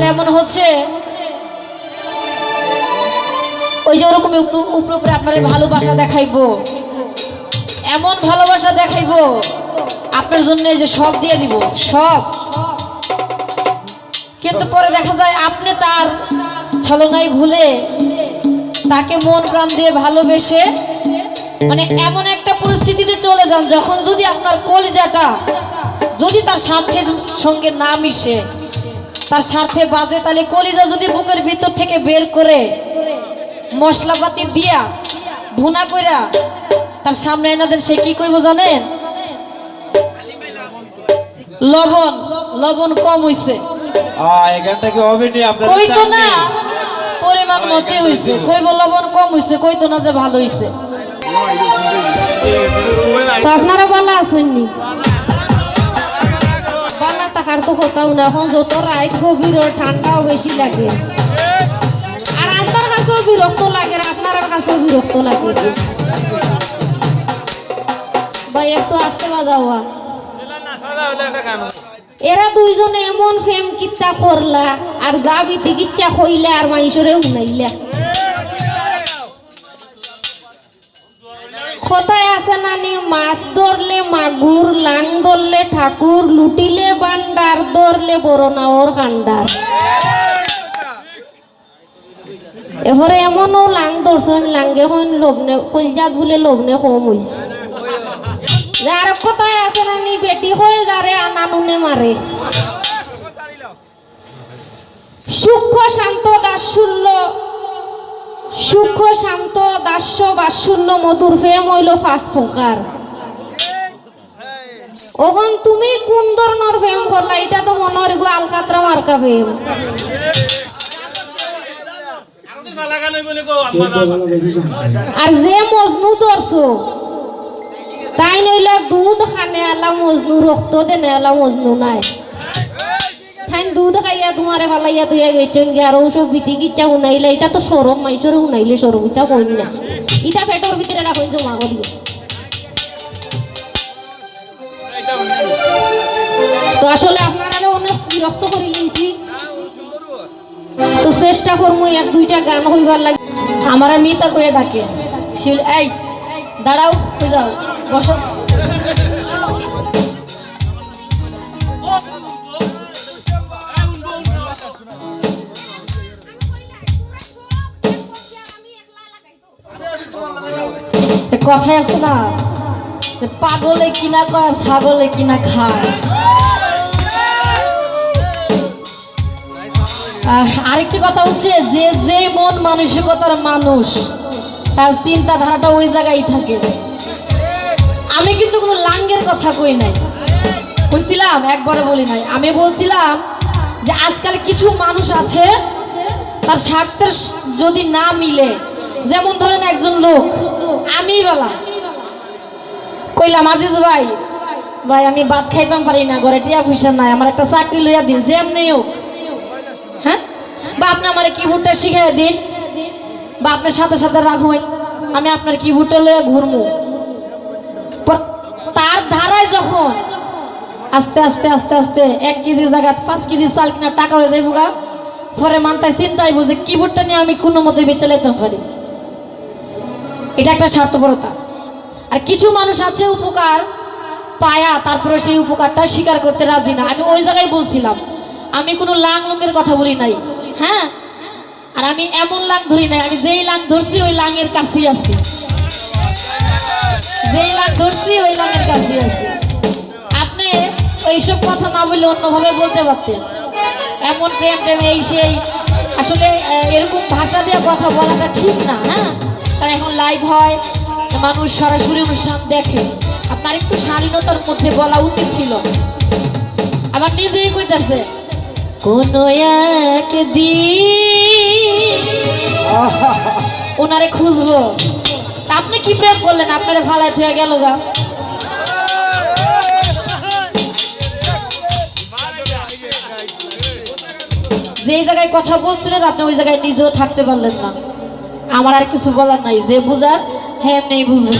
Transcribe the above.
ব্যাপারটা এমন হচ্ছে ওই যে ওরকম উপরে উপরে আপনার ভালোবাসা দেখাইবো, এমন ভালোবাসা দেখাইবো আপনার জন্য যে সব দিয়ে দিব সব, কিন্তু পরে দেখা যায় আপনি তার ছলনায় ভুলে তাকে মন প্রাণ দিয়ে ভালোবেসে মানে এমন একটা পরিস্থিতিতে চলে যান যখন যদি আপনার কলিজাটা যদি তার স্বার্থের সঙ্গে না মিশে, তার স্বার্থে বাজে, তাহলে কলিজা যদি বুকের ভিতর থেকে বের করে মশলাপাতি দিয়া ভুনা কইরা তার সামনে এনাদের সে কি কইব জানেন? লবণ লবণ কম হইছে। এখানটা কি হবে নি আপনারা? কইতো না পরিমাণ মতে হইছে, কইব লবণ কম হইছে, কইতো না যে ভালো হইছে। তো আপনারা ভালো আসেননি? বানা টাকার তো কোথাও না, এখন যত রাত গভীর ঠান্ডাও বেশি লাগে, আর আমার কাছেও বিরক্ত লাগে, আপনার কাছেও বিরক্ত লাগে। ভাই একটু আসতে বাজাওয়া। এরা দুইজনে এমন ফেম কিচ্ছা করলা আর যা বিতি কিচ্ছা কইলে আর মানুষরে শুনাইলা। কোথায় আছে নানি? মাছ ধরলে মাগুর, লাং ধরলে ঠাকুর, লুটিলে বান্ডার, ধরলে বড় নাওর কান্ডার। এবারে এমনও লাং ধরছেন, লাঙ্গে হন লোভনে কলজাত ভুলে লোভনে কম হইছে। যার কোথায় আছে নানি? বেটি হয়ে যারে আনানুনে মারে। সূক্ষ্ম শান্ত দাসশূন্য, সূক্ষ্ম শান্ত দাস্য বাৎসল্য মধুর প্রেম হইল 5 প্রকার। ওখন তুমি কোন ধরনের প্রেম করলা? এটা তো মনে হয় গো আলকাতরা মার্কা প্রেম। আর যে মজনু ধরছো তাই নইলে দুধ খানে আলা মজনু, রক্ত দেনে আলা মজনু নাই। তাই দুধ খাইয়া তোমারে ফালাইয়া তুই গেছেন গে, আর ওসব বিতি কিচ্ছা শুনাইলে এটা তো সরম, মাইসরে শুনাইলে সরম, এটা কই না, এটা পেটের ভিতরে রাখুন জমা করি। তো আসলে আপনারা অনেক বিরক্ত করে নিয়েছি, তো চেষ্টা করবো 1-2টা গান হইবার লাগে। আমার মিতা কয়ে ডাকে, শিল এই দাঁড়াও, কই যাও, বসো। কথায় আছে না, পাগলে কিনা কয় ছাগলে কিনা খায়। আরেকটি কথা হচ্ছে যে যে মন মানসিকতার মানুষ তার চিন্তাধারাটা ওই জায়গায় থাকে। আমি কিন্তু কোনো লাঙ্গের কথা কই নাই, কইছিলাম একবারে বলি নাই। আমি বলছিলাম যে আজকাল কিছু মানুষ আছে তার স্বার্থের যদি না মিলে, যেমন ধরেন একজন লোক, আমি বলা কইলাম আজিজ ভাই ভাই আমি ভাত খাইতাম পারি না, ঘরে টিয়া পয়সা নাই, আমার একটা চাকরি লইয়া দিন যেমনি হোক, হ্যাঁ, বা আপনি আমার কিবোর্ডটা শিখাই দিন, বা আপনার সাথে সাথে রাখুন, আমি আপনার কিবোর্ডটা লইয়া ঘুরমু। তার ধারায় যখন আস্তে আস্তে আস্তে আস্তে 1 কেজি জায়গা 5 কেজি চাল কিনা টাকা হয়ে যাইব গা, পরে মানতায় চিন্তাই বুঝে কিবোর্ডটা নিয়ে আমি কোনো মতো বেঁচে লাইতাম পারি। এটা একটা স্বার্থপরতা। আর কিছু মানুষ আছে উপকার পায়া তারপরে সেই উপকারটা স্বীকার করতে রাজি না। আমি ওই জায়গায় বলছিলাম, আমি কোনো লাং লুঙ্গের কথা বলি নাই, হ্যাঁ, আর আমি এমন লাং ধরি নাই, আমি যেই লাং ধরছি ওই লাঙের কাছেই আছি, যেই লাং ধরছি ওই লাঙের কাছেই আছি। আপনি ওইসব কথা না বললে অন্যভাবে বলতে পারতেন, এমন প্রেম প্রেম এই সেই, আসলে এরকম ভাষা দিয়ে কথা বলাটা ঠিক না, হ্যাঁ, কারণ এখন লাইভ হয়, মানুষ সরাসরি অনুষ্ঠান দেখে, আপনার একটু শালীনতার মধ্যে বলা উচিত ছিল। আবার নিজেই কইতাছে কোনো একদিন ওনারে খুঁজবো। আপনি কি প্রেম করলেন? আপনারে ভালাই হয়ে গেল গা। যে জায়গায় কথা বলছিলেন আপনি ওই জায়গায় নিজেও থাকতে পারলেন না। আমার আর কিছু বলার নাই, যে বুঝার হ্যাঁ নেই বুঝবেন।